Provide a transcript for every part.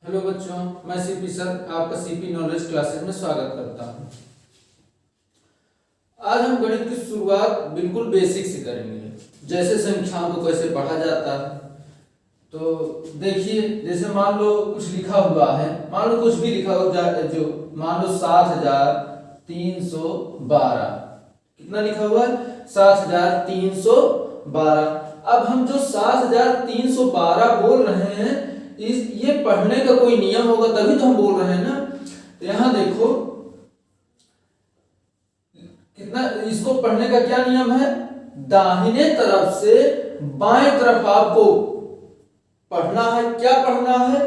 Hello बच्चों, मैं CP sir आपका सीपी नॉलेज क्लासेस में स्वागत करता हूं। आज हम गणित की शुरुआत बिल्कुल बेसिक से करेंगे, जैसे संख्याओं को कैसे पढ़ा जाता है। तो देखिए, जैसे मान लो कुछ लिखा हुआ है, मान लो कुछ भी लिखा हो जाए, जो मान लो 7312 कितना लिखा हुआ है 7312। अब हम जो 7312 बोल रहे हैं, ये पढ़ने का कोई नियम होगा तभी तो हम बोल रहे हैं ना। तो यहां देखो कितना, इसको पढ़ने का क्या नियम है, दाहिने तरफ से बाएं तरफ आपको पढ़ना है। क्या पढ़ना है,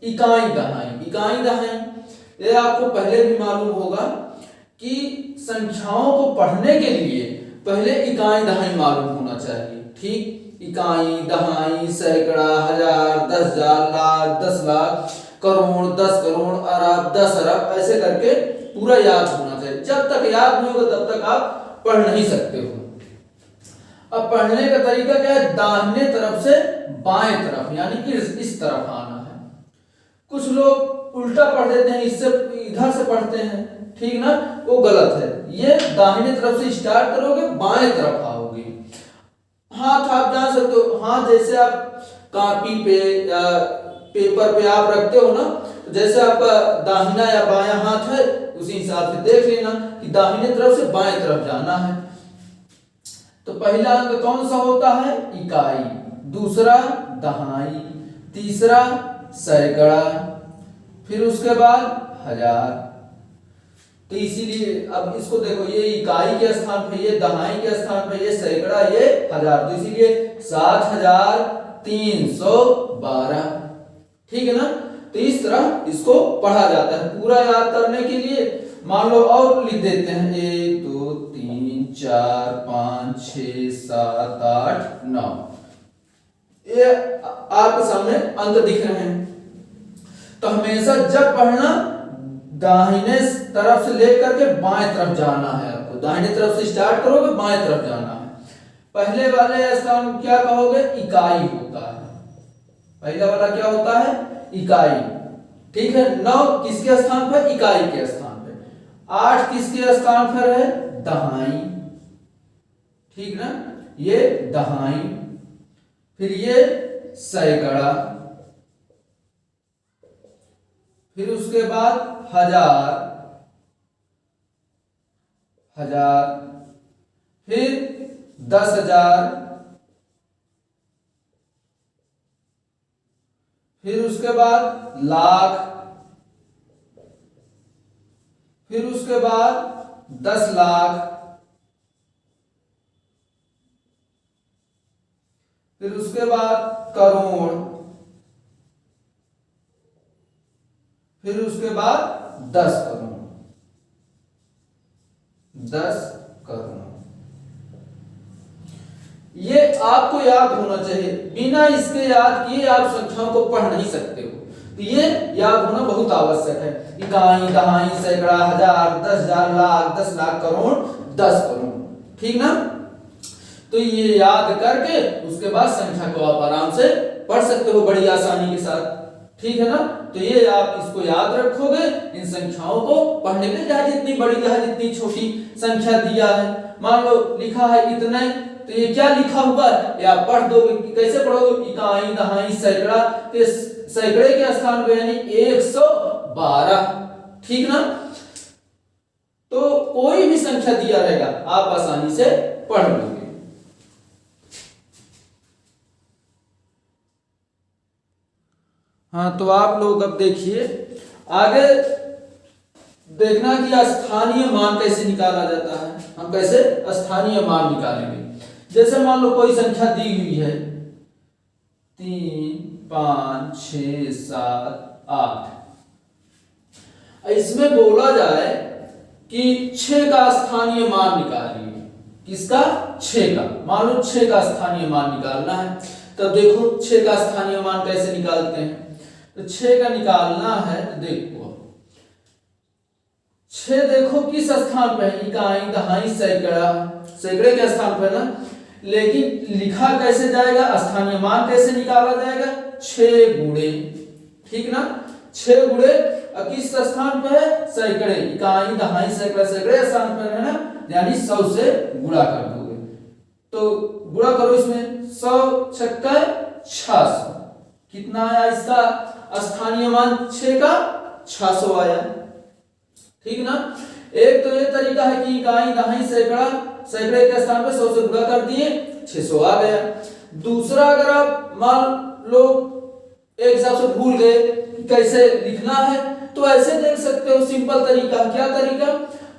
इकाई दहाई। इकाई दहाई ये आपको पहले भी मालूम होगा कि संख्याओं को पढ़ने के लिए पहले इकाई दहाई मालूम होना चाहिए। ठीक, इकाई दहाई, सैकड़ा, हजार, 10,000, लाख, 10 लाख, करोड़, 10 करोड़, अरब, 10 अरब, ऐसे करके पूरा याद होना चाहिए। जब तक याद नहीं होगा तब तक आप पढ़ नहीं सकते हो। अब पढ़ने का तरीका क्या है, दाहिने तरफ से बाएं तरफ, यानी कि इस तरफ आना है। कुछ लोग उल्टा पढ़ देते हैं, इससे इधर से पढ़ते हैं, ठीक ना, वो गलत है। ये दाहिने तरफ से स्टार्ट करोगे, बाएं तरफ आओगे। हाथ आप जान सकते हो, हाथ जैसे आप कॉपी पे या पेपर पे आप रखते हो ना, तो जैसे आपका दाहिना या बायां हाथ है, उसी हिसाब से देख लेना कि दाहिने तरफ से बाएं तरफ जाना है। तो पहला अंक कौन सा होता है, इकाई, दूसरा दहाई, तीसरा सैकड़ा, फिर उसके बाद हजार। तो इसीलिए अब इसको देखो, ये इकाई के स्थान पे, ये दहाई के स्थान पे, ये सैकड़ा, ये हजार, तो इसीलिए 7312। ठीक है ना। तो इस तरह इसको पढ़ा जाता है। पूरा याद करने के लिए मान लो और लिख देते हैं, 1 2 3 4 5 6 7 8 9। ये आपके सामने अंक दिख रहे हैं। तो हमेशा जब पढ़ना, दाहिने तरफ से लेकर के बाएं तरफ जाना है। आपको दाहिने तरफ से स्टार्ट करोगे, बाएं तरफ जाना है। पहले वाले स्थान क्या कहोगे, इकाई होता है। पहला वाला क्या होता है, इकाई। ठीक है। 9 किसके स्थान पर, इकाई के स्थान पर। 8 किसके स्थान पर है, दहाई। ठीक ना, ये दहाई, फिर ये सैकड़ा, फिर उसके बाद हजार, फिर 10,000, फिर उसके बाद लाख, फिर उसके बाद 10 लाख, फिर उसके बाद करोड़, फिर उसके बाद 10 करोड़। 10 करोड़ ये आपको याद होना चाहिए। बिना इसके याद किए आप संख्याओं को पढ़ नहीं सकते हो। तो ये याद होना बहुत आवश्यक है। इकाई दहाई सैकड़ा हजार 10,000 लाख 10 लाख करोड़ 10 करोड़। ठीक ना। तो ये याद करके उसके बाद संख्या को आप आराम से पढ़ सकते हो बड़ी आसानी के साथ। ठीक है ना। तो ये आप इसको याद रखोगे, इन संख्याओं को पढ़ने के लिए, चाहे जितनी बड़ी चाहे जितनी छोटी संख्या दिया है। मान लो लिखा है इतने, तो ये क्या लिखा हुआ है ये आप पढ़ दोगे। कैसे पढ़ोगे, इकाई दहाई सैकड़ा, तो सैकड़े के स्थान पे यानी 112। ठीक ना। तो कोई भी संख्या दिया रहेगा आप आसानी से पढ़ लोगे। हाँ, तो आप लोग अब देखिए, आगे देखना कि स्थानीय मान कैसे निकाला जाता है। हम कैसे स्थानीय मान निकालेंगे। जैसे मान लो कोई संख्या दी हुई है 3 5 6 7 8। इसमें बोला जाए कि 6 का स्थानीय मान निकालिए। किसका, 6 का। मान लो 6 का स्थानीय मान निकालना है। तब देखो 6 का स्थानीय मान कैसे निकालते हैं। तो 6 का निकालना है, तो देखो 6 देखो किस स्थान पे है, इकाई दहाई सैकड़ा, सैकड़े के स्थान पर ना। लेकिन लिखा कैसे जाएगा, स्थानीय मान कैसे निकाला जाएगा, 6 गुणे, ठीक ना। 6 गुणे किस स्थान पे है, सैकड़े, इकाई दहाई सैकड़ा सैकड़े स्थान पर है ना, यानी 100 से गुणा कर दोगे। तो गुणा करो इसमें, 100 छक्का 600, कितना आया इसका स्थानीय मान 6 का 600 आया। ठीक ना। एक तो ये तरीका है कि इकाई दहाई सैकड़ा सैकड़े के स्थान पे 100 से गुणा कर दिए, 600 आ गया। दूसरा, अगर आप मान लो एक हिसाब से भूल गए कैसे लिखना है, तो ऐसे देख सकते हो, सिंपल तरीका। क्या तरीका,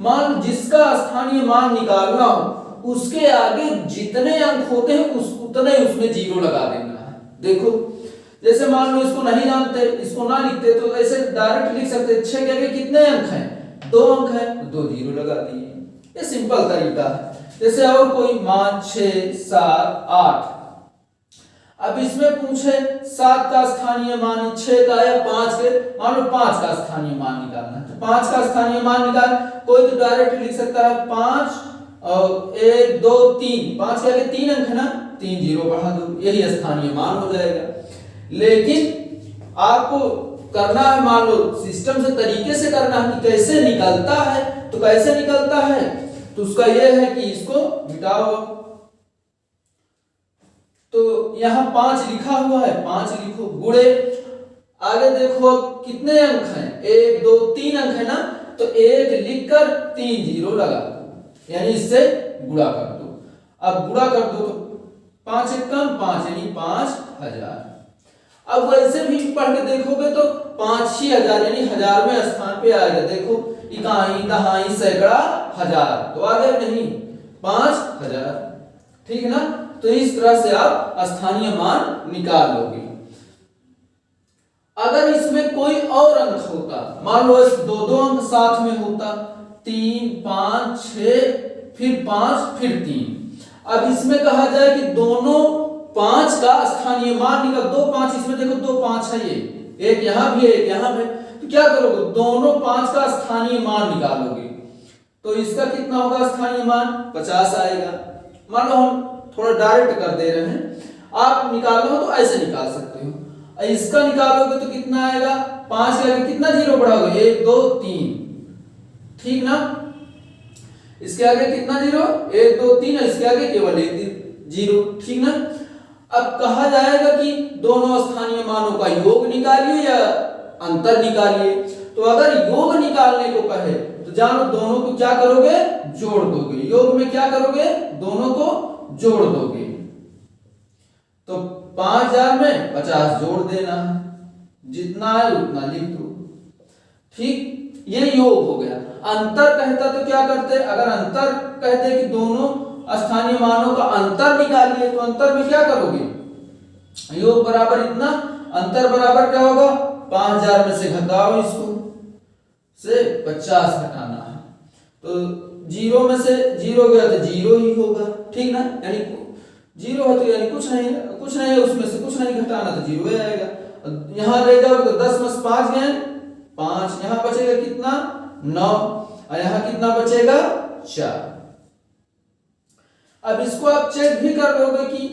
मान जिसका स्थानीय मान निकालना हो उसके आगे जितने अंक होते हैं उतने उसमें जीरो लगा देना है। देखो जैसे मान लो इसको नहीं जानते, इसको ना लिखते तो ऐसे डायरेक्ट लिख सकते, 6 के आगे कितने अंक हैं, 2 अंक है, 2 जीरो लगा दिए। ये सिंपल तरीका है। जैसे और कोई मान 6 7 8, अब इसमें पूछे 7 का स्थानीय मान 6 का या 5 के, मान लो 5 का स्थानीय मान निकालना है, तो 5 का स्थानीय मान निकाल, कोई तो डायरेक्ट लिख सकता है 5 और 1 2 3, 5 के आगे 3 अंक है ना, 3 जीरो बढ़ा दो, यही स्थानीय मान हो जाएगा। लेकिन आपको करना है, मान लो सिस्टम से तरीके से करना है कि कैसे निकलता है, तो कैसे निकलता है, तो उसका यह है कि इसको मिटाओ। तो यहां 5 लिखा हुआ है, 5 लिखो, गुणे आगे देखो अब कितने अंक हैं, 1 2 3 अंक है ना, तो 1 लिखकर 3 जीरो लगा दो, यानी इससे गुणा कर दो। अब गुणा कर दो तो 5 एक कम 5 यानी 5000। अब वैसे भी पढ़ के देखोगे तो 5 ही हजार यानी 1000वें स्थान पे आएगा। देखो इकाई दहाई सैकड़ा हजार, तो आ गया नहीं 5000। ठीक है ना। तो इस तरह से आप स्थानीय मान निकाल लोगे। अगर इसमें कोई और अंक होता, मान लो 2 अंक साथ में होता, 3 5 6 फिर 5 फिर 3, अब इसमें कहा जाए कि दोनों 5 का स्थानीय मान निकाल, 2 5 इसमें देखो 2 5 है, ये एक यहां भी है एक यहां भी, तो क्या करोगे, दोनों 5 का स्थानीय मान निकालोगे, तो इसका कितना होगा स्थानीय मान 50 आएगा। मान लो हम थोड़ा डायरेक्ट कर दे रहे हैं, आप निकालना हो तो ऐसे निकाल सकते हो। इसका निकालोगे तो कितना आएगा, 5 के आगे कितना जीरो बढ़ाओगे, 1 2 3, ठीक ना। इसके आगे कितना जीरो, 1 2 3, इसके आगे केवल 1 जीरो, ठीक ना। अब कहा जाएगा कि दोनों स्थानीय मानों का योग निकालिए या अंतर निकालिए। तो अगर योग निकालने को कहे तो जानो दोनों को क्या करोगे, जोड़ दोगे। योग में क्या करोगे, दोनों को जोड़ दोगे। तो 5000 में 50 जोड़ देना है, जितना है उतना लिख दो। ठीक, ये योग हो गया। अंतर कहता तो क्या करते, अगर अंतर कहते कि दोनों स्थानीय मानों का अंतर निकालिए, तो अंतर में क्या करोगे, योग बराबर इतना, अंतर बराबर क्या होगा, 5000 में से घटाओ, इसको से 50 घटाना है, तो जीरो में से जीरो गया तो जीरो ही होगा, ठीक ना। यानी जीरो है तो यानी कुछ नहीं है, उसमें से कुछ नहीं घटाना तो जीरो ही आएगा। यहां ले जाओगे तो 10 में 5 गए 5, यहां बचेगा कितना 9, और यहां कितना बचेगा 4। अब इसको आप चेक भी कर लोगे कि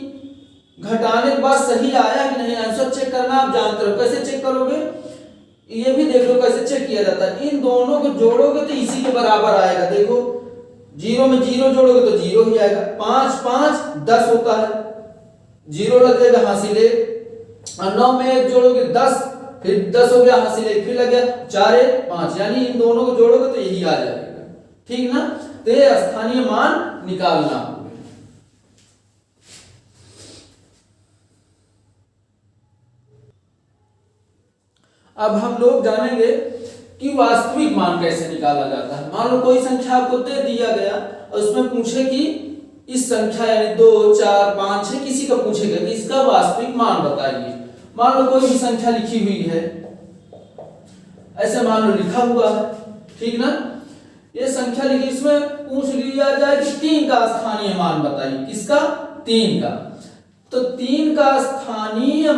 घटाने के बाद सही आया कि नहीं, आंसर चेक करना आप जानते हो। कैसे चेक करोगे, ये भी देख लो कैसे चेक किया जाता है। इन दोनों को जोड़ोगे तो इसी के बराबर आएगा। देखो जीरो में जीरो जोड़ोगे तो जीरो ही आएगा। 5 5 10 होता है, जीरो लग जाएगा हासिल 1, और 9 में 1 जोड़ोगे 10, फिर 10 हो गया हासिल 1, फिर लग गया 4 1 5, यानी इन दोनों को जोड़ोगे तो यही आ जाएगा, ठीक ना। तो ये स्थानीय मान निकालना। अब हम लोग जानेंगे कि वास्तविक मान कैसे निकाला जाता है। मान लो कोई संख्या आपको दे दिया गया और उसमें पूछे कि इस संख्या यानी 2 4 5 6 किसी का पूछेगा कि इसका वास्तविक मान बताइए। मान लो कोई भी संख्या लिखी हुई है, ऐसे मान लो लिखा हुआ है, ठीक ना। ये संख्या लिखी, इसमें पूछ लिया जाए कि 3 का स्थानीय मान बताइए। किसका, 3 का। तो 3 का स्थानीय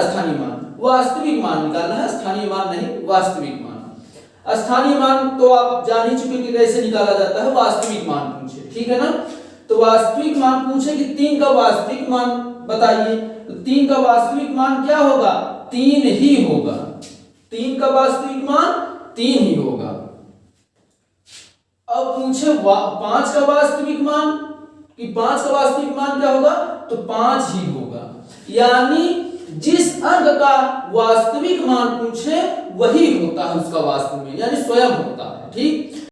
स्थानीय मान, वास्तविक मान निकालना है, स्थानीय मान नहीं, वास्तविक मान। स्थानीय मान तो आप जान ही चुके कि कैसे निकाला जाता है, वास्तविक मान पूछे, ठीक है ना। तो वास्तविक मान पूछे कि 3 का वास्तविक मान बताइए, तो 3 का वास्तविक मान क्या होगा, 3 ही होगा। 3 का वास्तविक मान 3 ही होगा। अब पूछे 5 का वास्तविक मान, कि 5 का वास्तविक मान क्या होगा, तो 5 ही होगा। यानी जिस अंक का वास्तविक मान पूछे वही होता है उसका वास्तविक, यानी स्वयं होता है। ठीक।